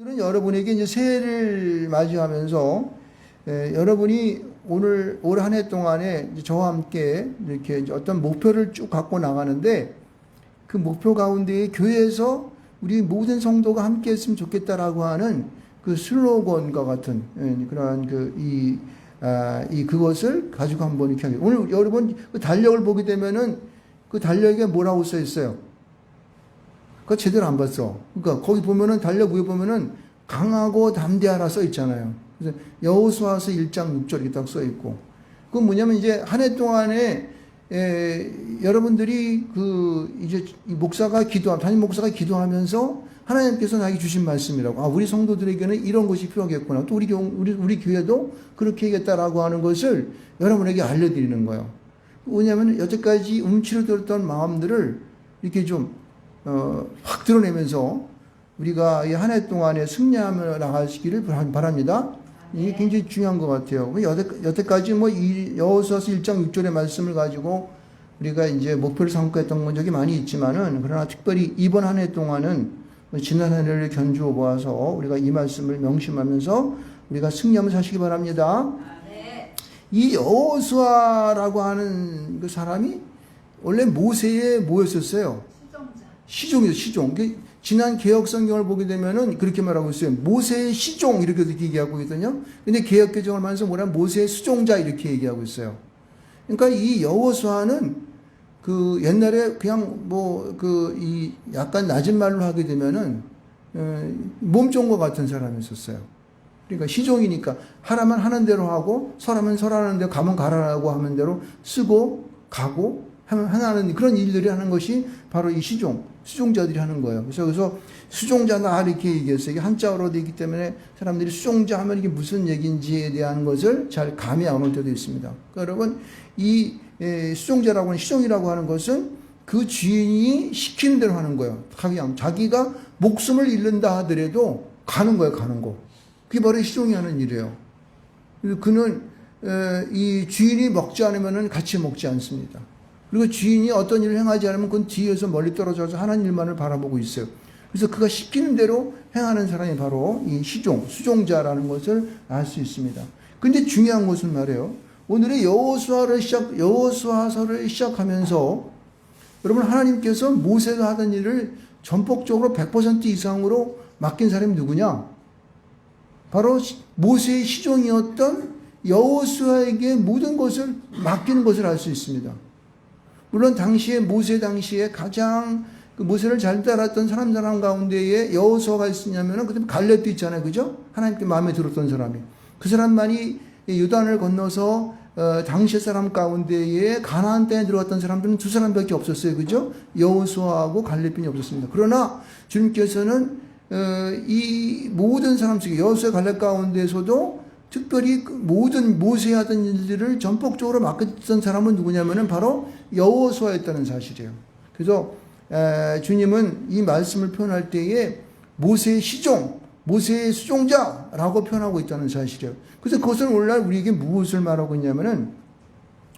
오늘은 여러분에게 이제 새해를 맞이하면서 여러분이 올 한 해 동안에 이제 저와 함께 이렇게 이제 어떤 목표를 쭉 갖고 나가는데 그 목표 가운데 교회에서 우리 모든 성도가 함께 했으면 좋겠다라고 하는 그 슬로건과 같은 그러한 그것을 가지고 한번 이렇게 하겠습니다. 오늘 여러분 그 달력을 보게 되면은 그 달력에 뭐라고 써 있어요? 그거 제대로 안 봤어. 그러니까 거기 보면은 달력 위에 보면은 강하고 담대하라 써 있잖아요. 그래서 여호수아서 1장 6절 이렇게 딱 써 있고. 그건 뭐냐면 이제 한 해 동안에 여러분들이 이제 담임 목사가 기도하면서 하나님께서 나에게 주신 말씀이라고. 우리 성도들에게는 이런 것이 필요하겠구나. 또 우리 교회도 그렇게 하겠다라고 하는 것을 여러분에게 알려드리는 거예요. 왜냐하면 여태까지 움츠러들었던 마음들을 이렇게 좀 확 드러내면서 우리가 이 한 해 동안에 승리하며 나가시기를 바랍니다. 이게 굉장히 중요한 것 같아요. 여태까지 여호수아서 1장 6절의 말씀을 가지고 우리가 이제 목표를 삼고 했던 적이 많이 있지만은, 그러나 특별히 이번 한 해 동안은 지난 한 해를 견주어 보아서 우리가 이 말씀을 명심하면서 우리가 승리하며 사시기 바랍니다. 이 여호수아라고 하는 그 사람이 원래 모세의 뭐였었어요? 시종이죠, 시종. 지난 개혁 성경을 보게 되면은 그렇게 말하고 있어요. 모세의 시종 이렇게 얘기하고 있거든요. 근데 개혁 개정을 하면서 뭐냐면 모세의 수종자 이렇게 얘기하고 있어요. 그러니까 이 여호수아는 옛날에 그냥 이 약간 낮은 말로 하게 되면은 몸종과 같은 사람이었어요. 그러니까 시종이니까 하라면 하는 대로 하고 설하면 설하는 대로 가면 가라라고 하는 대로 쓰고 가고 하는 그런 일들이 하는 것이 바로 이 수종자들이 하는 거예요. 그래서 수종자나 이렇게 얘기했어요. 이게 한자어로 되기 때문에 사람들이 수종자 하면 이게 무슨 얘기인지에 대한 것을 잘 감이 안 올 때도 있습니다. 그러니까 여러분, 이 수종자라고 하는 시종이라고 하는 것은 그 주인이 시키는 대로 하는 거예요. 자기가 목숨을 잃는다 하더라도 가는 거예요, 가는 거. 그게 바로 시종이 하는 일이에요. 그리고 그는 이 주인이 먹지 않으면 같이 먹지 않습니다. 그리고 주인이 어떤 일을 행하지 않으면 그건 뒤에서 멀리 떨어져서 하는 일만을 바라보고 있어요. 그래서 그가 시키는 대로 행하는 사람이 바로 이 수종자라는 것을 알 수 있습니다. 근데 중요한 것은 말이에요. 오늘의 여호수아서를 시작하면서 여러분, 하나님께서 모세가 하던 일을 전폭적으로 100% 이상으로 맡긴 사람이 누구냐? 바로 모세의 시종이었던 여호수아에게 모든 것을 맡기는 것을 알 수 있습니다. 물론 모세 당시에 가장 모세를 잘 따랐던 사람 가운데에 여호수아가 있었냐면은 그다음에 갈렙도 있잖아요, 그죠? 하나님께 마음에 들었던 사람이 그 사람만이 요단을 건너서 당시 사람 가운데에 가나안 땅에 들어갔던 사람들은 두 사람밖에 없었어요, 그죠? 여호수아하고 갈렙뿐이 없었습니다. 그러나 주님께서는 이 모든 사람 속에 여호수아 갈렙 가운데에서도 특별히 모든 모세 하던 일들을 전폭적으로 맡겼던 사람은 누구냐면은 바로 여호수아였다는 사실이에요. 그래서 주님은 이 말씀을 표현할 때에 모세의 시종, 모세의 수종자라고 표현하고 있다는 사실이에요. 그래서 그것은 오늘날 우리에게 무엇을 말하고 있냐면은,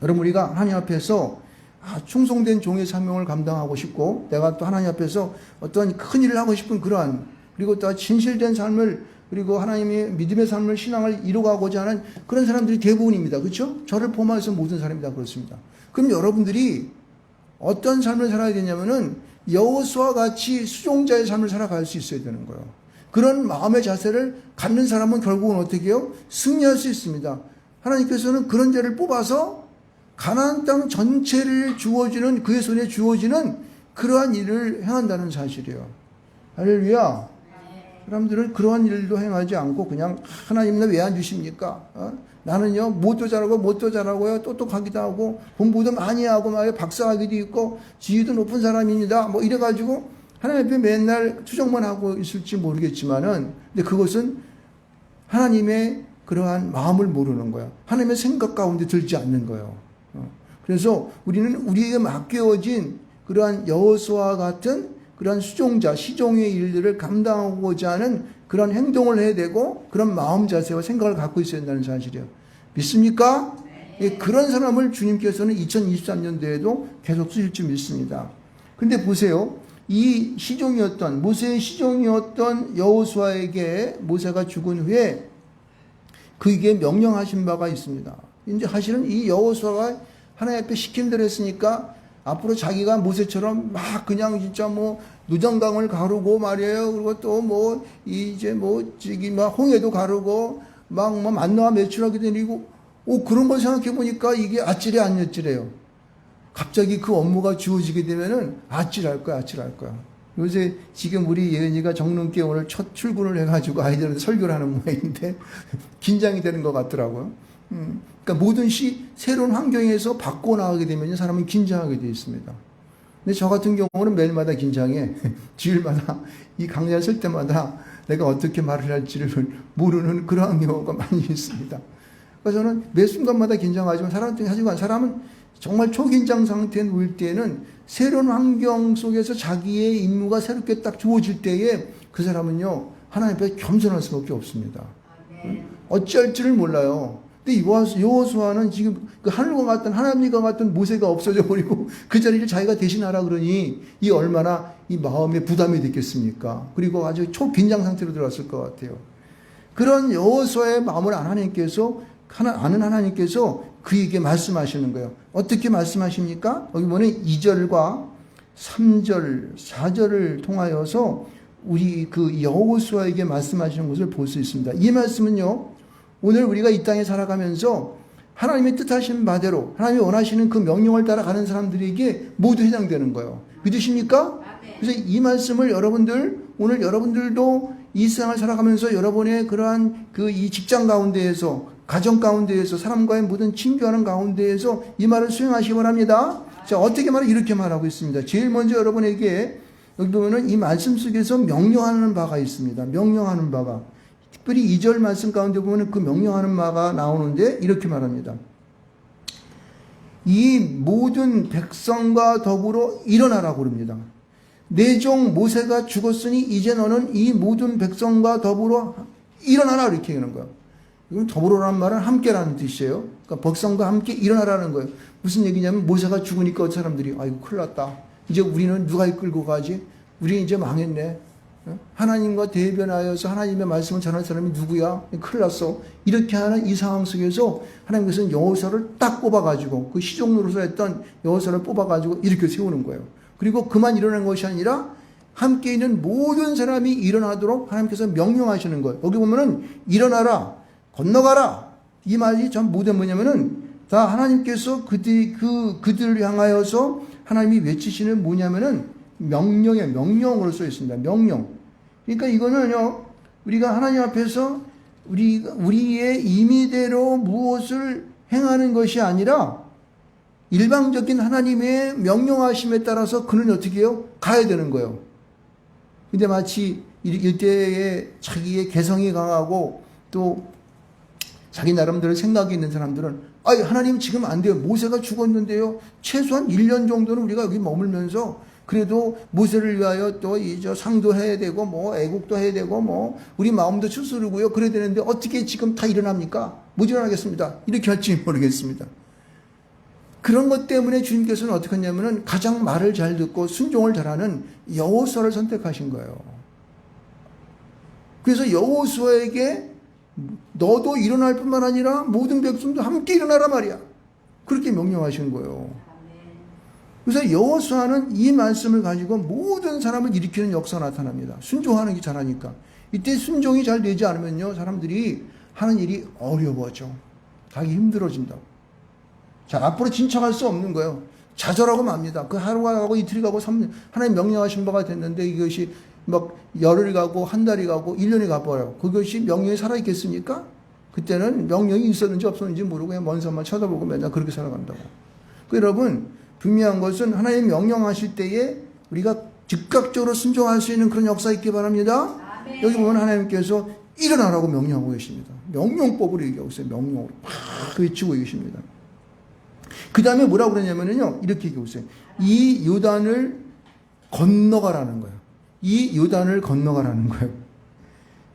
여러분, 우리가 하나님 앞에서 충성된 종의 사명을 감당하고 싶고, 내가 또 하나님 앞에서 어떤 큰 일을 하고 싶은 그리고 또 진실된 삶을, 그리고 하나님의 믿음의 삶을, 신앙을 이루고자 하는 그런 사람들이 대부분입니다. 그렇죠? 저를 포함해서 모든 사람이 다 그렇습니다. 그럼 여러분들이 어떤 삶을 살아야 되냐면은 여호수아와 같이 수종자의 삶을 살아갈 수 있어야 되는 거예요. 그런 마음의 자세를 갖는 사람은 결국은 어떻게 해요? 승리할 수 있습니다. 하나님께서는 그런 자를 뽑아서 가나안 땅 전체를 주어지는, 그의 손에 주어지는 그러한 일을 행한다는 사실이에요. 할렐루야. 사람들은 그러한 일도 행하지 않고 그냥 하나님 나 왜 안 주십니까? 나는요 못도 잘하고요 똑똑하기도 하고 공부도 많이 하고 박사학위도 있고 지위도 높은 사람입니다. 이래가지고 하나님 앞에 맨날 투정만 하고 있을지 모르겠지만은, 근데 그것은 하나님의 그러한 마음을 모르는 거야. 하나님의 생각 가운데 들지 않는 거예요. 그래서 우리는 우리에게 맡겨진 그러한 여호수아와 같은 그런 수종자, 시종의 일들을 감당하고자 하는 그런 행동을 해야 되고, 그런 마음 자세와 생각을 갖고 있어야 한다는 사실이에요. 믿습니까? 네. 그런 사람을 주님께서는 2023년도에도 계속 쓰실 줄 믿습니다. 근데 보세요. 이 시종이었던 모세의 시종이었던 여호수아에게 모세가 죽은 후에 그에게 명령하신 바가 있습니다. 이제 사실은 이 여호수아가 하나님 앞에 시킨 대로 했으니까 앞으로 자기가 모세처럼 막 그냥 진짜 뭐 누정강을 가르고 말이에요. 그리고 또 뭐 이제 뭐 저기 막 홍해도 가르고 막 뭐 만나와 매출하게 되고 그런 걸 생각해 보니까 이게 아찔해 안 아찔해요. 갑자기 그 업무가 주어지게 되면은 아찔할 거야. 요새 지금 우리 예은이가 정릉께 오늘 첫 출근을 해가지고 아이들한테 설교를 하는 모양인데 긴장이 되는 것 같더라고요. 그러니까 모든 새로운 환경에서 바꿔 나가게 되면 사람은 긴장하게 되어 있습니다. 근데 저 같은 경우는 매일마다 긴장해. 주일마다 이 강좌를 쓸 때마다 내가 어떻게 말을 할지를 모르는 그러한 경우가 많이 있습니다. 그래서 저는 매 순간마다 긴장하지만 사람은 정말 초긴장 상태에 놓일 때에는 새로운 환경 속에서 자기의 임무가 새롭게 딱 주어질 때에 그 사람은요 하나님 앞에 겸손할 수밖에 없습니다. 어찌할지를 몰라요. 근데 여호수아는 지금 그 하늘과 같은 하나님과 같은 모세가 없어져 버리고 그 자리를 자기가 대신하라 그러니 이 얼마나 이 마음에 부담이 됐겠습니까? 그리고 아주 초긴장 상태로 들어왔을 것 같아요. 그런 여호수아의 마음을 아는 하나님께서 그에게 말씀하시는 거예요. 어떻게 말씀하십니까? 여기 보면 2절과 3절, 4절을 통하여서 우리 그 여호수아에게 말씀하시는 것을 볼 수 있습니다. 이 말씀은요, 오늘 우리가 이 땅에 살아가면서 하나님의 뜻하신 바대로 하나님이 원하시는 그 명령을 따라가는 사람들에게 모두 해당되는 거예요. 믿으십니까? 그래서 이 말씀을 오늘 여러분들도 이 세상을 살아가면서 여러분의 그러한 이 직장 가운데에서 가정 가운데에서 사람과의 모든 친교하는 가운데에서 이 말을 수행하시기 바랍니다. 자, 어떻게 말해? 이렇게 말하고 있습니다. 제일 먼저 여러분에게 여기 보면은 이 말씀 속에서 명령하는 바가 있습니다. 명령하는 바가. 특별히 2절 말씀 가운데 보면은 그 명령하는 바가 나오는데 이렇게 말합니다. 이 모든 백성과 더불어 일어나라고 그럽니다. 내 종 모세가 죽었으니 이제 너는 이 모든 백성과 더불어 일어나라 이렇게 하는 거예요. 이건 더불어라는 말은 함께라는 뜻이에요. 그러니까 백성과 함께 일어나라는 거예요. 무슨 얘기냐면 모세가 죽으니까 어떤 사람들이 아이고 큰일 났다. 이제 우리는 누가 이끌고 가지? 우리 이제 망했네. 하나님과 대변하여서 하나님의 말씀을 전할 사람이 누구야? 큰일 났어. 이렇게 하는 이 상황 속에서 하나님께서는 여호수아를 딱 뽑아가지고 그 시종 노릇을 했던 여호수아를 뽑아가지고 이렇게 세우는 거예요. 그리고 그만 일어난 것이 아니라 함께 있는 모든 사람이 일어나도록 하나님께서 명령하시는 거예요. 여기 보면은 일어나라. 건너가라. 이 말이 전 모두 뭐냐면은 다 하나님께서 그들을 향하여서 하나님이 외치시는 뭐냐면은 명령으로 써 있습니다. 명령. 그러니까 이거는요, 우리가 하나님 앞에서 우리의 임의대로 무엇을 행하는 것이 아니라 일방적인 하나님의 명령하심에 따라서 그는 어떻게 해요? 가야 되는 거예요. 근데 마치 이때에 자기의 개성이 강하고 또 자기 나름대로 생각이 있는 사람들은 하나님 지금 안 돼요. 모세가 죽었는데요. 최소한 1년 정도는 우리가 여기 머물면서 그래도 모세를 위하여 또 상도 해야 되고 뭐 애국도 해야 되고 뭐 우리 마음도 추스르고요. 그래야 되는데 어떻게 지금 다 일어납니까? 못 일어나겠습니다. 이렇게 할지 모르겠습니다. 그런 것 때문에 주님께서는 어떻게 했냐면은 가장 말을 잘 듣고 순종을 잘하는 여호수아를 선택하신 거예요. 그래서 여호수아에게 너도 일어날 뿐만 아니라 모든 백성도 함께 일어나라 말이야. 그렇게 명령하신 거예요. 그래서 여호수아는 이 말씀을 가지고 모든 사람을 일으키는 역사가 나타납니다. 순종하는 게 잘하니까. 이때 순종이 잘 되지 않으면요, 사람들이 하는 일이 어려워져. 가기 힘들어진다고. 자, 앞으로 진척할 수 없는 거예요. 좌절하고 맙니다. 그 하루가 가고 이틀이 가고 하나님 명령하신 바가 됐는데 이것이 막 열흘이 가고 한 달이 가고 1년이 가버려요. 그것이 명령이 살아있겠습니까? 그때는 명령이 있었는지 없었는지 모르고 그냥 먼 산만 쳐다보고 맨날 그렇게 살아간다고. 여러분, 분명한 것은 하나님 명령하실 때에 우리가 즉각적으로 순종할 수 있는 그런 역사 있기 바랍니다. 아멘. 여기 보면 하나님께서 일어나라고 명령하고 계십니다. 명령법으로 얘기하고 있어요. 명령으로 막 외치고 계십니다. 그 다음에 뭐라고 그러냐면요, 이렇게 얘기하고 있어요. 이 요단을 건너가라는 거예요. 이 요단을 건너가라는 거예요.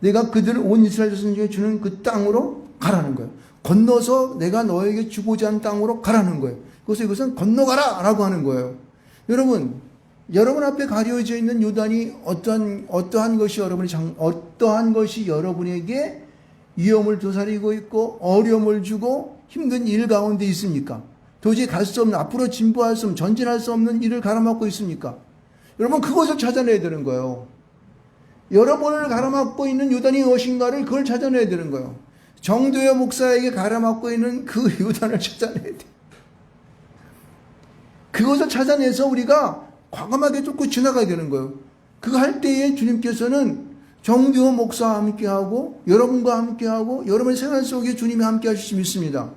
내가 그들을 온 이스라엘 자손에게 주는 그 땅으로 가라는 거예요. 건너서 내가 너에게 주고자 하는 땅으로 가라는 거예요. 그래서 이것은 건너가라 라고 하는 거예요. 여러분, 여러분 앞에 가려져 있는 요단이 어떠한 것이 여러분에게 위험을 도사리고 있고 어려움을 주고 힘든 일 가운데 있습니까? 도저히 갈 수 없는, 앞으로 진보할 수 없는, 전진할 수 없는 일을 가로막고 있습니까? 여러분, 그것을 찾아내야 되는 거예요. 여러분을 가로막고 있는 요단이 무엇인가를 그걸 찾아내야 되는 거예요. 정도의 목사에게 가로막고 있는 그 요단을 찾아내야 돼요. 그것을 찾아내서 우리가 과감하게 쫓고 지나가야 되는 거예요. 그거 할 때에 주님께서는 정도의 목사와 함께하고 여러분과 함께하고 여러분의 생활 속에 주님이 함께 하실 수 믿습니다.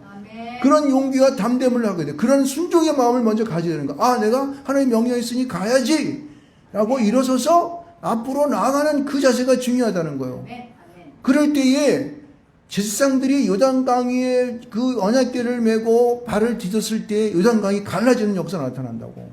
그런 용기와 담대함을 하게 돼요. 그런 순종의 마음을 먼저 가져야 되는 거예요. 아, 내가 하나님의 명령이 있으니 가야지 라고 일어서서 앞으로 나아가는 그 자세가 중요하다는 거예요. 그럴 때에 제사장들이 요단강에 그 언약궤를 메고 발을 디뎠을 때 요단강이 갈라지는 역사가 나타난다고.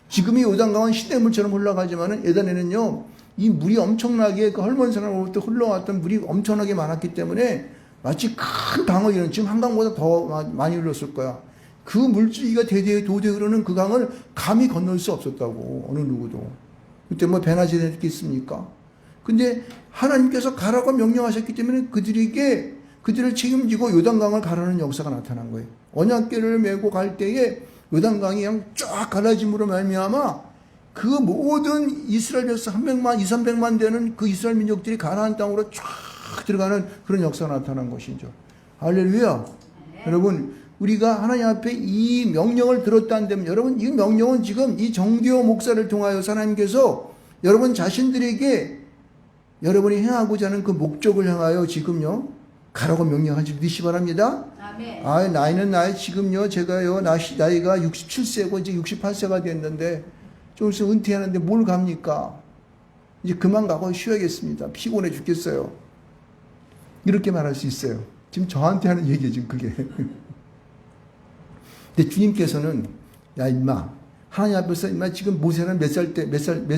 지금이 요단강은 시냇물처럼 흘러가지만은 예전에는요, 이 물이 엄청나게 그 헐몬산으로부터 흘러왔던 물이 엄청나게 많았기 때문에 마치 큰 강을 이루는, 지금 한강보다 더 많이 흘렀을 거야. 그 물줄기가 대대에 도대 흐르는 그 강을 감히 건널 수 없었다고, 어느 누구도. 그때 뭐 배나 지냈겠 있습니까? 근데 하나님께서 가라고 명령하셨기 때문에 그들을 책임지고 요단강을 가라는 역사가 나타난 거예요. 언약궤를 메고 갈 때에 요단강이 그냥 쫙 갈라짐으로 말미암아 그 모든 이스라엘 백성 300만, 200~300만 되는 그 이스라엘 민족들이 가나안 땅으로 쫙 들어가는 그런 역사가 나타난 것이죠. 할렐루야. 여러분, 우리가 하나님 앞에 이 명령을 들었다는데, 여러분, 이 명령은 지금 이 정디오 목사를 통하여 하나님께서 여러분 자신들에게 여러분이 행하고자 하는 그 목적을 향하여 지금요 가라고 명령하지 믿으시 바랍니다. 아멘. 아, 나이는 지금요 제가요 나이가 67세고 이제 68세가 됐는데 좀 있으면 은퇴하는데 뭘 갑니까? 이제 그만 가고 쉬어야겠습니다. 피곤해 죽겠어요. 이렇게 말할 수 있어요. 지금 저한테 하는 얘기예요, 지금 그게. 근데 주님께서는, 야, 임마, 하나님 앞에서, 임마, 지금 모세는 몇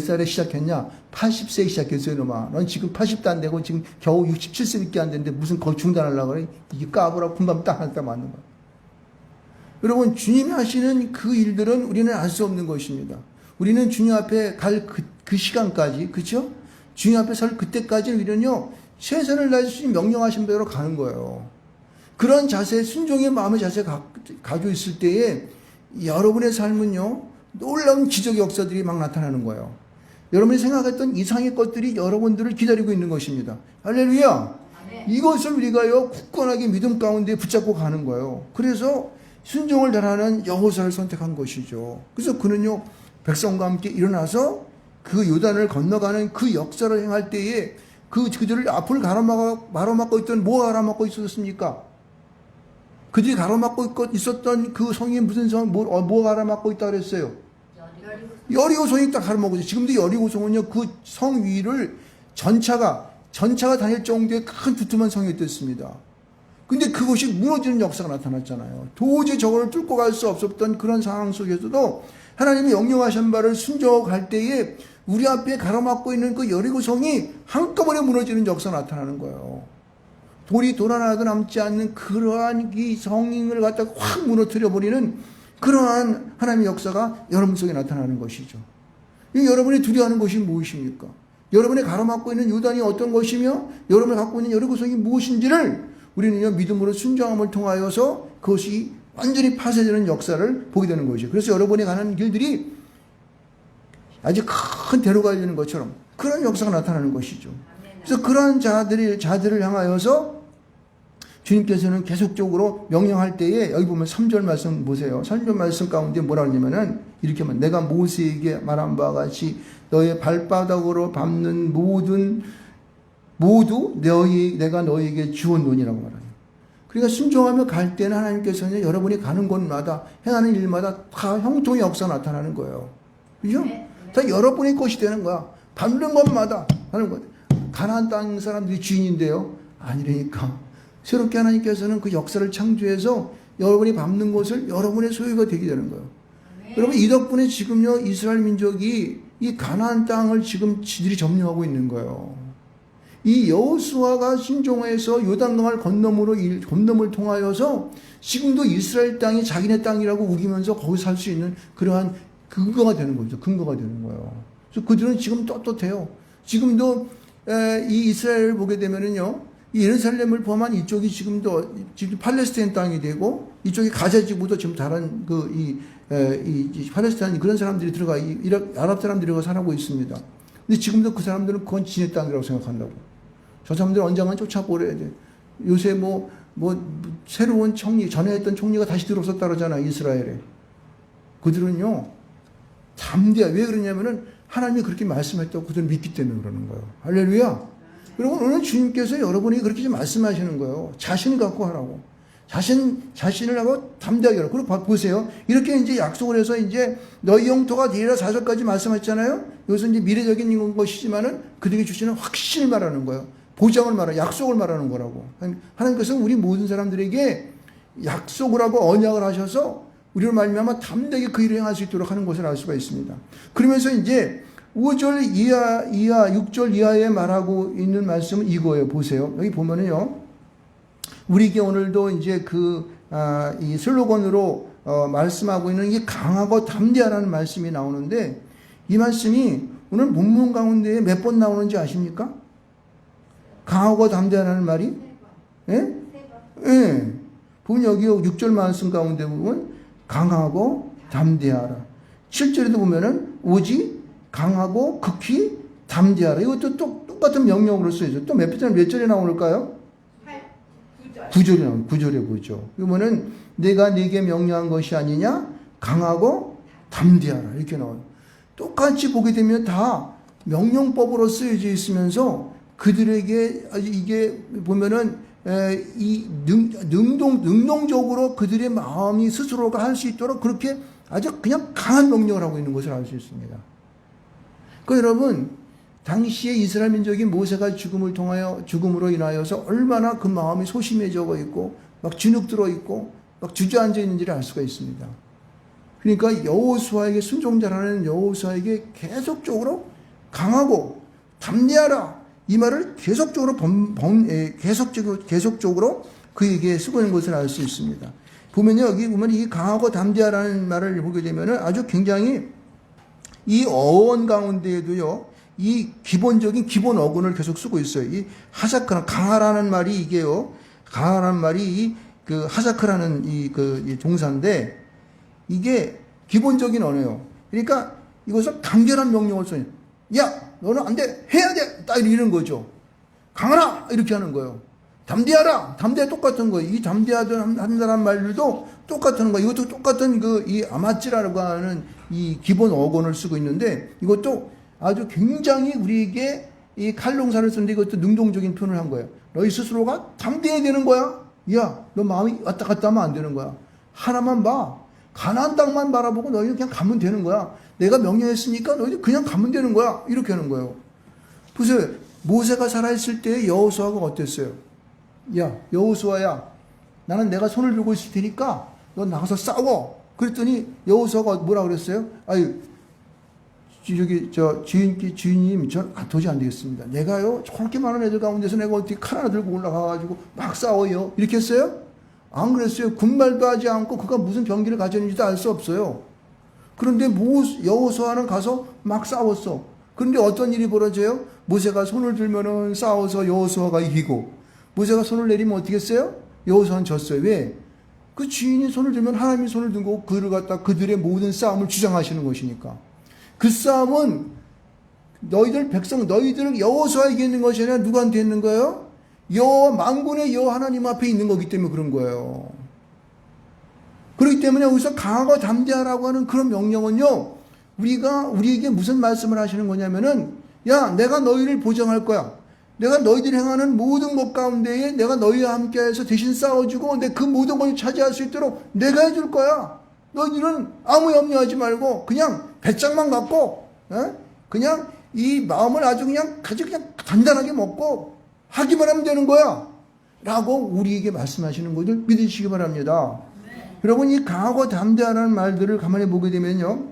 살에 시작했냐? 80세에 시작했어요, 이놈아. 넌 지금 80도 안 되고, 지금 겨우 67세밖에 안 됐는데, 무슨 거기 중단하려고 그래? 이게 까불어, 군밤 딱 하다 맞는 거야. 여러분, 주님이 하시는 그 일들은 우리는 알 수 없는 것입니다. 우리는 주님 앞에 갈 그 시간까지, 그쵸? 주님 앞에 설 그때까지는 우리는요, 최선을 다해서 주님 명령하신 대로 가는 거예요. 그런 자세, 순종의 마음의 자세 가지고 있을 때에 여러분의 삶은요, 놀라운 기적의 역사들이 막 나타나는 거예요. 여러분이 생각했던 이상의 것들이 여러분들을 기다리고 있는 것입니다. 할렐루야! 이것을 우리가요, 굳건하게 믿음 가운데 붙잡고 가는 거예요. 그래서 순종을 잘하는 여호수아를 선택한 것이죠. 그래서 그는요, 백성과 함께 일어나서 그 요단을 건너가는 그 역사를 행할 때에 그들을 앞을 가로막고 있던 뭐가 가로막고 있었습니까? 그들이 가로막고 있었던 그 성이 무슨 성, 뭐가 가로막고 있다 그랬어요? 여리고성이 딱 가로막고 있어요. 지금도 여리고성은요, 그 성 위를 전차가 다닐 정도의 큰 두툼한 성이 됐습니다. 근데 그것이 무너지는 역사가 나타났잖아요. 도저히 저거를 뚫고 갈 수 없었던 그런 상황 속에서도 하나님이 명령하신 바를 순종할 때에 우리 앞에 가로막고 있는 그 여리고성이 한꺼번에 무너지는 역사가 나타나는 거예요. 돌이 돌 하나도 남지 않는 그러한 이 성을 갖다가 확 무너뜨려 버리는 그러한 하나님의 역사가 여러분 속에 나타나는 것이죠. 여러분이 두려워하는 것이 무엇입니까? 여러분이 가로막고 있는 요단이 어떤 것이며 여러분이 갖고 있는 여리고성이 무엇인지를 우리는 믿음으로 순종함을 통하여서 그것이 완전히 파쇄되는 역사를 보게 되는 것이죠. 그래서 여러분이 가는 길들이 아주 큰 대로가 되는 것처럼 그런 역사가 나타나는 것이죠. 그래서 그러한 자들을 향하여서 주님께서는 계속적으로 명령할 때에 여기 보면 3절 말씀 보세요. 3절 말씀 가운데 뭐라 하냐면은 이렇게 하면 내가 모세에게 말한 바와 같이 너의 발바닥으로 밟는 모두 내가 너에게 주었노니라고 말합니다. 그러니까 순종하며 갈 때는 하나님께서는 여러분이 가는 곳마다 행하는 일마다 다 형통의 역사가 나타나는 거예요. 그죠? 다 여러분의 것이 되는 거야. 밟는 것마다 하는 거예요. 가나안 땅 사람들이 주인인데요. 아니라니까. 새롭게 하나님께서는 그 역사를 창조해서 여러분이 밟는 것을 여러분의 소유가 되게 되는 거예요. 여러분, 이 덕분에 지금요, 이스라엘 민족이 이 가나안 땅을 지금 지들이 점령하고 있는 거예요. 이 여호수아가 순종해서 요단강을 건너물 통하여서 지금도 이스라엘 땅이 자기네 땅이라고 우기면서 거기 살 수 있는 그러한 근거가 되는 거죠. 근거가 되는 거예요. 그래서 그들은 지금 떳떳해요. 지금도 이 이스라엘을 보게 되면은요, 이 예루살렘을 포함한 이쪽이 지금 팔레스타인 땅이 되고, 이쪽이 가자 지구도 지금 다른 이 팔레스타인 그런 사람들이 아랍 사람들이 살아가고 있습니다. 근데 지금도 그 사람들은 그건 지네 땅이라고 생각한다고. 저 사람들 언젠간 쫓아버려야 돼. 요새 새로운 총리, 전에 했던 총리가 다시 들어섰다 그러잖아, 이스라엘에. 그들은요, 왜 그러냐면은 하나님이 그렇게 말씀했다고 그들은 믿기 때문에 그러는 거예요. 할렐루야. 여러분, 오늘 주님께서 여러분에게 그렇게 좀 말씀하시는 거예요. 자신을 갖고 하라고. 자신을 하고 담대하게 하라고. 그리고 보세요. 이렇게 이제 약속을 해서 이제 너희 영토가 되리라 4절까지 말씀했잖아요. 여기서 이제 미래적인 것이지만은 그들에게 주시는 확신을 말하는 거예요. 보장을 약속을 말하는 거라고. 하나님께서 우리 모든 사람들에게 약속을 하고 언약을 하셔서 우리로 말미암아 담대하게 그 일을 행할 수 있도록 하는 것을 알 수가 있습니다. 그러면서 이제 5절 이하, 6절 이하에 말하고 있는 말씀은 이거예요. 보세요. 여기 보면은요, 우리에게 오늘도 이제 이 슬로건으로 말씀하고 있는 이 강하고 담대하라는 말씀이 나오는데, 이 말씀이 오늘 본문 가운데에 몇 번 나오는지 아십니까? 강하고 담대하라는 말이? 예? 예. 보면 여기 6절 말씀 가운데 보면 강하고 담대하라. 7절에도 보면은 오직 강하고 극히 담대하라. 이것도 똑같은 명령으로 쓰여져. 또 몇 절에 나올까요? 9절에 나오죠. 9절에 보죠. 그러면은 내가 네게 명령한 것이 아니냐? 강하고 담대하라. 이렇게 나와요. 똑같이 보게 되면 다 명령법으로 쓰여져 있으면서 그들에게 이게 보면은 능동적으로 그들의 마음이 스스로가 할 수 있도록 그렇게 아주 그냥 강한 명령을 하고 있는 것을 알 수 있습니다. 여러분, 당시에 이스라엘 민족이 모세가 죽음으로 인하여서 얼마나 그 마음이 소심해져 있고 막 진흙 들어 있고 막 주저앉아 있는지를 알 수가 있습니다. 그러니까 여호수아에게 순종자라는 여호수아에게 계속적으로 강하고 담대하라 이 말을 계속적으로 그에게 쓰고 있는 것을 알 수 있습니다. 보면요, 여기 보면 이 강하고 담대하라는 말을 보게 되면은 아주 굉장히 이 어원 가운데에도요, 이 기본적인 기본 어근을 계속 쓰고 있어요. 이 하사크라, 강하라는 말이 이게요, 강하라는 말이 그 하사크라는 이 동사인데, 이게 기본적인 언어예요. 그러니까 이것을 간결한 명령을 써요. 야, 너는 안 돼! 해야 돼! 딱 이런 거죠. 강하라! 이렇게 하는 거예요. 담대하라! 담대 똑같은 거예요. 이 담대하다는 말들도 똑같은 거예요. 이것도 똑같은 이 아마찌라고 하는 이 기본 어건을 쓰고 있는데, 이것도 아주 굉장히 우리에게 이 칼농사를 쓰는데 이것도 능동적인 표현을 한 거예요. 너희 스스로가 담대해야 되는 거야. 야, 너 마음이 왔다 갔다 하면 안 되는 거야. 하나만 봐. 가나안 땅만 바라보고 너희는 그냥 가면 되는 거야. 내가 명령했으니까 너희들 그냥 가면 되는 거야. 이렇게 하는 거예요. 보세요. 모세가 살아있을 때 여호수아가 어땠어요? 야, 여호수아야, 나는 내가 손을 들고 있을 테니까 너 나가서 싸워. 그랬더니 여호수아가 뭐라 그랬어요? 아유, 주인님, 전 도저히 안 되겠습니다. 내가요, 저렇게 많은 애들 가운데서 내가 어떻게 칼 하나 들고 올라가가지고 막 싸워요? 이렇게 했어요? 안 그랬어요. 군말도 하지 않고 그가 무슨 병기를 가졌는지도 알 수 없어요. 그런데 여호수아는 가서 막 싸웠어. 그런데 어떤 일이 벌어져요? 모세가 손을 들면은 싸워서 여호수아가 이기고, 모세가 손을 내리면 어떻게 했어요? 여호수아는 졌어요. 왜? 그 주인이 손을 들면 하나님이 손을 들고 그를 갖다 그들의 모든 싸움을 주장하시는 것이니까. 그 싸움은 너희들 여호수아에게 있는 것이 아니라 누구한테 있는 거예요? 만군의 여호와 하나님 앞에 있는 거기 때문에 그런 거예요. 그렇기 때문에 여기서 강하고 담대하라고 하는 그런 명령은요, 우리에게 무슨 말씀을 하시는 거냐면은, 야, 내가 너희를 보장할 거야. 내가 너희들이 행하는 모든 것 가운데에 내가 너희와 함께해서 대신 싸워주고 내 그 모든 것을 차지할 수 있도록 내가 해줄 거야. 너희들은 아무 염려하지 말고 그냥 배짱만 갖고 그냥 이 마음을 아주 그냥 단단하게 먹고 하기만 하면 되는 거야 라고 우리에게 말씀하시는 것을 믿으시기 바랍니다. 여러분, 이 강하고 담대하라는 말들을 가만히 보게 되면요,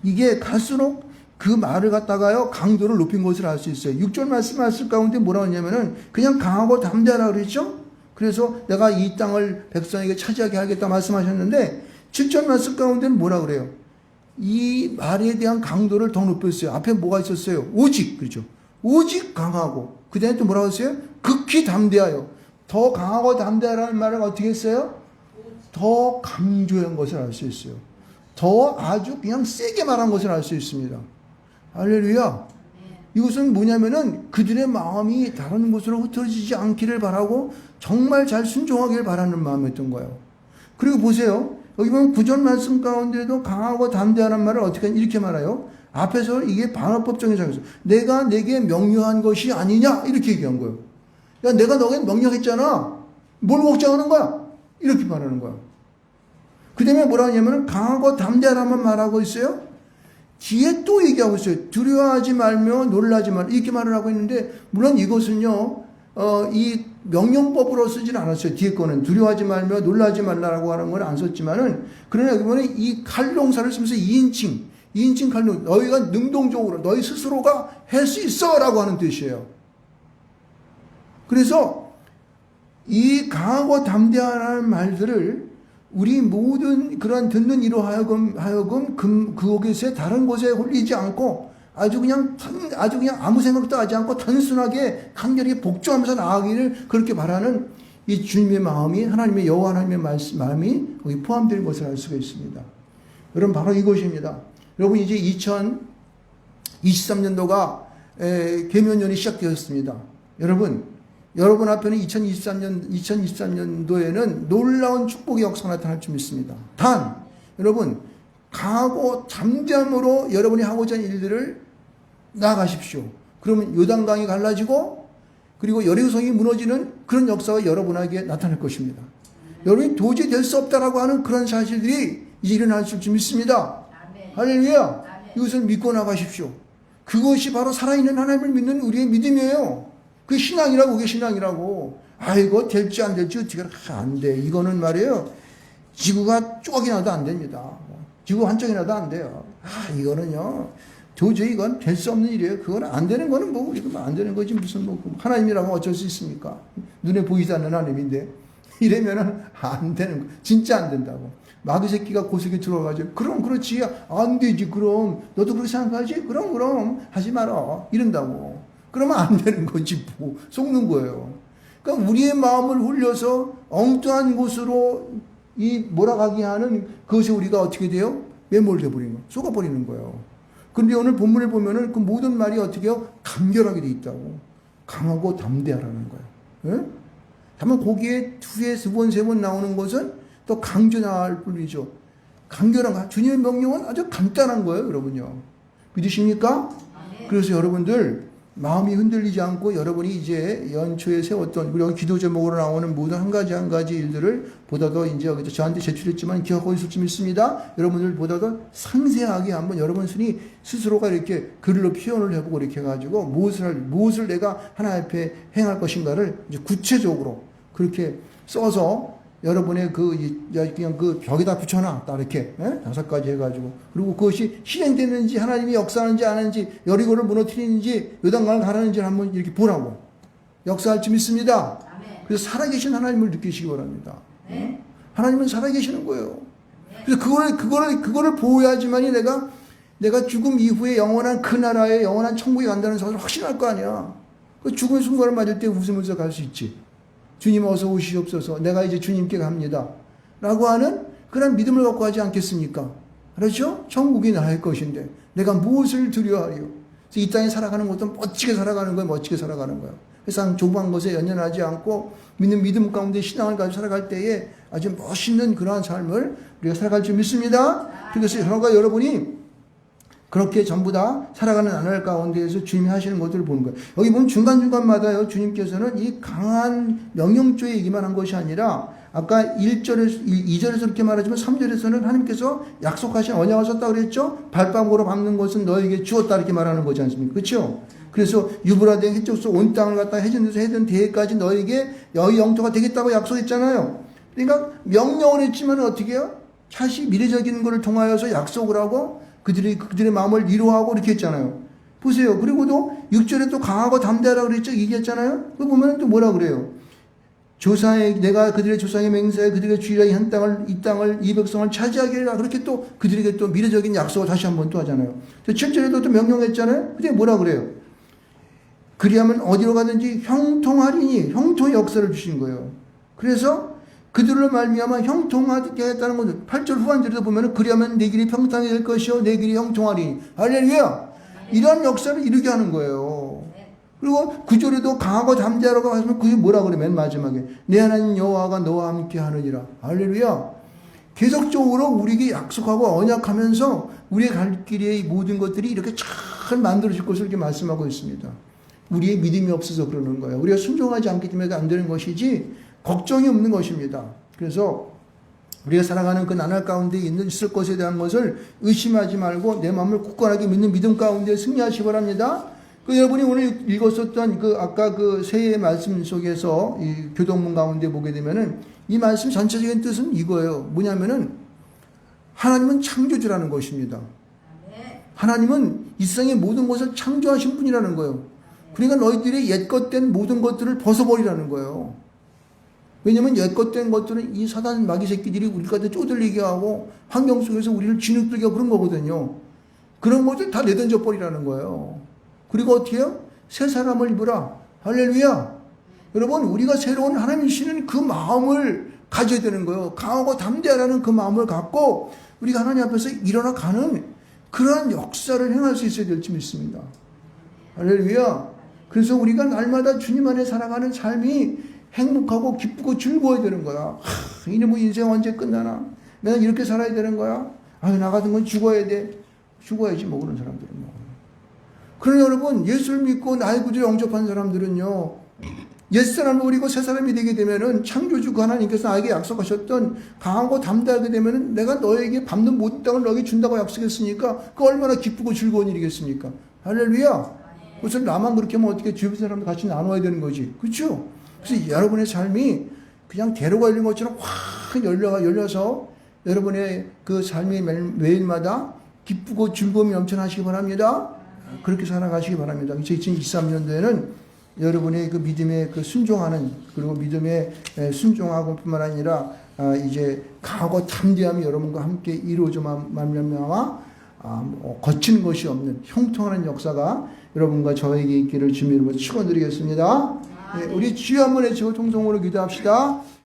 이게 갈수록 그 말을 갖다가요 강도를 높인 것을 알 수 있어요. 6절 말씀 가운데 뭐라고 했냐면은 그냥 강하고 담대하라 그랬죠. 그래서 내가 이 땅을 백성에게 차지하게 하겠다 말씀하셨는데, 7절 말씀 가운데는 뭐라 그래요? 이 말에 대한 강도를 더 높였어요. 앞에 뭐가 있었어요? 오직, 그렇죠? 오직 강하고, 그 다음에 또 뭐라고 했어요? 극히 담대하여. 더 강하고 담대하라는 말을 어떻게 했어요? 더 강조한 것을 알 수 있어요. 더 아주 그냥 세게 말한 것을 알 수 있습니다. 할렐루야. 이것은 뭐냐면은 그들의 마음이 다른 곳으로 흩어지지 않기를 바라고 정말 잘 순종하기를 바라는 마음이었던 거예요. 그리고 보세요. 여기 보면 구절 말씀 가운데도 강하고 담대하는 말을 어떻게 이렇게 말해요. 앞에서 이게 방어법적인 상에서 내가 내게 명령한 것이 아니냐 이렇게 얘기한 거예요. 야, 내가 너에게 명령했잖아. 뭘 걱정하는 거야? 이렇게 말하는 거야. 그 다음에 뭐라 하냐면 강하고 담대하라만 말하고 있어요. 뒤에 또 얘기하고 있어요. 두려워하지 말며 놀라지 말라. 이렇게 말을 하고 있는데, 물론 이것은요, 이 명령법으로 쓰진 않았어요. 뒤에 거는. 두려워하지 말며 놀라지 말라라고 하는 건 안 썼지만은, 그러나 여기 보면 이 칼동사를 쓰면서 2인칭 칼동, 너희가 능동적으로, 너희 스스로가 할 수 있어! 라고 하는 뜻이에요. 그래서, 이 강하고 담대하라는 말들을 우리 모든 그런 듣는 이로 하여금 그곳에 다른 곳에 홀리지 않고 아주 그냥 아무 생각도 하지 않고 단순하게 간결히 복종하면서 나아가기를 그렇게 바라는 이 주님의 마음이 하나님의 여호와 하나님의 마음이 거기 포함된 것을 알 수가 있습니다. 여러분 바로 이것입니다. 여러분 이제 2023년도가 계명년이 시작되었습니다. 여러분 앞에는 2023년도에는 놀라운 축복의 역사가 나타날 줄 믿습니다. 단, 여러분, 강하고 담대함으로 여러분이 하고자 하는 일들을 나아가십시오. 그러면 요단강이 갈라지고, 그리고 여리고성이 무너지는 그런 역사가 여러분에게 나타날 것입니다. 여러분이 도저히 될 수 없다라고 하는 그런 사실들이 이제 일어날 줄 믿습니다. 할렐루야! 이것을 믿고 나가십시오. 그것이 바로 살아있는 하나님을 믿는 우리의 믿음이에요. 그 신앙이라고, 그게 신앙이라고. 아이고, 될지 안 될지 어떻게 안 돼. 이거는 말이에요. 지구가 쪽이 나도 안 됩니다. 지구 한 쪽이 나도 안 돼요. 이거는요. 도저히 이건 될 수 없는 일이에요. 그건 안 되는 거는 뭐, 이거 안 되는 거지. 무슨 뭐, 하나님이라면 어쩔 수 있습니까? 눈에 보이지 않는 하나님인데. 이러면은 안 되는 거. 진짜 안 된다고. 마귀 새끼가 고속에 들어가가지고, 그럼 그렇지. 안 되지. 그럼. 너도 그렇게 생각하지? 그럼. 하지 마라. 이런다고. 그러면 안 되는 거지, 뭐. 속는 거예요. 그러니까 우리의 마음을 홀려서 엉뚱한 곳으로 몰아가게 하는 그것이 우리가 어떻게 돼요? 매몰돼 버리는 거예요. 속아버리는 거예요. 그런데 오늘 본문을 보면은 그 모든 말이 어떻게 해요? 간결하게 돼 있다고. 강하고 담대하라는 거예요. 예? 다만 거기에 두 번, 세 번 나오는 것은 또 강조 나올 뿐이죠. 간결한, 주님의 명령은 아주 간단한 거예요, 여러분요. 믿으십니까? 그래서 여러분들, 마음이 흔들리지 않고 여러분이 이제 연초에 세웠던, 그리고 기도 제목으로 나오는 모든 한 가지 일들을 보다도 이제 저한테 제출했지만 기억하고 있을 줄 믿습니다. 여러분들 보다도 상세하게 한번 여러분 스스로가 이렇게 글로 표현을 해보고 이렇게 해가지고 무엇을 내가 하나님 앞에 행할 것인가를 이제 구체적으로 그렇게 써서 여러분의 그냥 그 벽에다 붙여놨다 이렇게 5가지 해가지고, 그리고 그것이 실행되는지 하나님이 역사하는지 안 하는지 여리고를 무너뜨리는지 요단강을 가라는지 한번 이렇게 보라고. 역사할 줄 믿습니다. 그래서 살아계신 하나님을 느끼시기 바랍니다. 하나님은 살아계시는 거예요. 그래서 그거를 보호해야지만이 내가 죽음 이후에 영원한 그 나라에 영원한 천국에 간다는 사실을 확신할 거 아니야. 그 죽음의 순간을 맞을 때 웃으면서 갈 수 있지. 주님 어서 오시옵소서. 내가 이제 주님께 갑니다. 라고 하는 그런 믿음을 갖고 하지 않겠습니까? 그렇죠? 천국이 나의 것인데 내가 무엇을 두려워하리요? 그래서 이 땅에 살아가는 것도 멋지게 살아가는 거예요. 멋지게 살아가는 거예요. 세상 좁은 것에 연연하지 않고 믿음 가운데 신앙을 가지고 살아갈 때에 아주 멋있는 그러한 삶을 우리가 살아갈 줄 믿습니다. 그래서 여러분이 그렇게 전부 다 살아가는 나날 가운데에서 주님이 하시는 것들을 보는 거예요. 여기 보면 중간중간마다요, 주님께서는 이 강한 명령조의 얘기만 한 것이 아니라, 아까 2절에서 이렇게 말하지만 3절에서는 하나님께서 약속하신 언약을 썼다고 그랬죠? 발바닥으로 밟는 것은 너에게 주었다 이렇게 말하는 거지 않습니까? 그렇죠? 그래서 유브라데 해쪽서 온 땅을 갖다 해전에서 해전 대해까지 너에게 너희 영토가 되겠다고 약속했잖아요. 그러니까 명령을 했지만 어떻게 해요? 차시 미래적인 것을 통하여서 약속을 하고 그들의 마음을 위로하고 이렇게 했잖아요. 보세요. 그리고도 6절에 또 강하고 담대하라고 그랬죠? 얘기했잖아요. 그 보면 또 뭐라 그래요? 내가 그들의 조상의 맹세에 그들의 주일에 이 땅을 이 백성을 차지하게 하리라. 그렇게 또 그들에게 또 미래적인 약속을 다시 한번 또 하잖아요. 7절에도 또 명령했잖아요. 근데 뭐라 그래요? 그리하면 어디로 가든지 형통하리니, 형통의 역사를 주신 거예요. 그래서 그들로 말미암아 형통하게 했다는 거죠. 8절 후반절에도 보면은 그리하면 내 길이 평탄이 될 것이요 내 길이 형통하리니. 할렐루야. 이런 역사를 이루게 하는 거예요. 그리고 9절에도 강하고 담대하라고 하시면 그게 뭐라 그래? 맨 마지막에 내 하나님 여호와가 너와 함께 하느니라. 할렐루야. 계속적으로 우리에게 약속하고 언약하면서 우리의 갈 길의 모든 것들이 이렇게 잘 만들어질 것을 이렇게 말씀하고 있습니다. 우리의 믿음이 없어서 그러는 거예요. 우리가 순종하지 않기 때문에 안 되는 것이지 걱정이 없는 것입니다. 그래서 우리가 살아가는 그 나날 가운데 있을 것에 대한 것을 의심하지 말고 내 마음을 굳건하게 믿는 믿음 가운데 승리하시기 바랍니다. 여러분이 오늘 읽었었던 아까 새해의 말씀 속에서 이 교동문 가운데 보게 되면은 이 말씀 전체적인 뜻은 이거예요. 뭐냐면은 하나님은 창조주라는 것입니다. 하나님은 이 세상의 모든 것을 창조하신 분이라는 거예요. 그러니까 너희들이 옛것된 모든 것들을 벗어버리라는 거예요. 왜냐면 옛것된 것들은 이 사단 마귀 새끼들이 우리한테 쪼들리게 하고 환경 속에서 우리를 진흙들게 하고 그런 거거든요. 그런 것들 다 내던져 버리라는 거예요. 그리고 어떻게 해요? 새 사람을 입으라. 할렐루야. 여러분, 우리가 새로운 하나님이시는 그 마음을 가져야 되는 거예요. 강하고 담대하라는 그 마음을 갖고 우리가 하나님 앞에서 일어나 가는 그러한 역사를 행할 수 있어야 될지 믿습니다. 할렐루야. 그래서 우리가 날마다 주님 안에 살아가는 삶이 행복하고 기쁘고 즐거워야 되는 거야. 이놈의 인생 언제 끝나나? 내가 이렇게 살아야 되는 거야? 나 같은 건 죽어야 돼. 죽어야지 뭐 그런 사람들은 뭐. 그러나 여러분, 예수를 믿고 나의 구주를 영접한 사람들은요, 옛사람을 버리고 새사람이 되게 되면은 창조주 그 하나님께서 나에게 약속하셨던 강하고 담대하게 되면은 내가 너에게 밟는 모든 땅을 너에게 준다고 약속했으니까 그 얼마나 기쁘고 즐거운 일이겠습니까? 할렐루야. 그것을 나만 그렇게 하면 어떻게 주변 사람들 같이 나눠야 되는 거지. 그렇죠? 그래서 여러분의 삶이 그냥 대로가 열린 것처럼 확 열려서 여러분의 그 삶이 매일마다 기쁘고 즐거움이 넘쳐나시기 바랍니다. 그렇게 살아가시기 바랍니다. 2023년도에는 여러분의 그 믿음에 그 순종하는, 그리고 믿음에 순종하고 뿐만 아니라 이제 강하고 담대함이 여러분과 함께 이루어져 말미암아 거치는 것이 없는 형통하는 역사가 여러분과 저에게 있기를 주님으로 축원드리겠습니다. 우리 주여 한번 외치고 통성으로 기도합시다.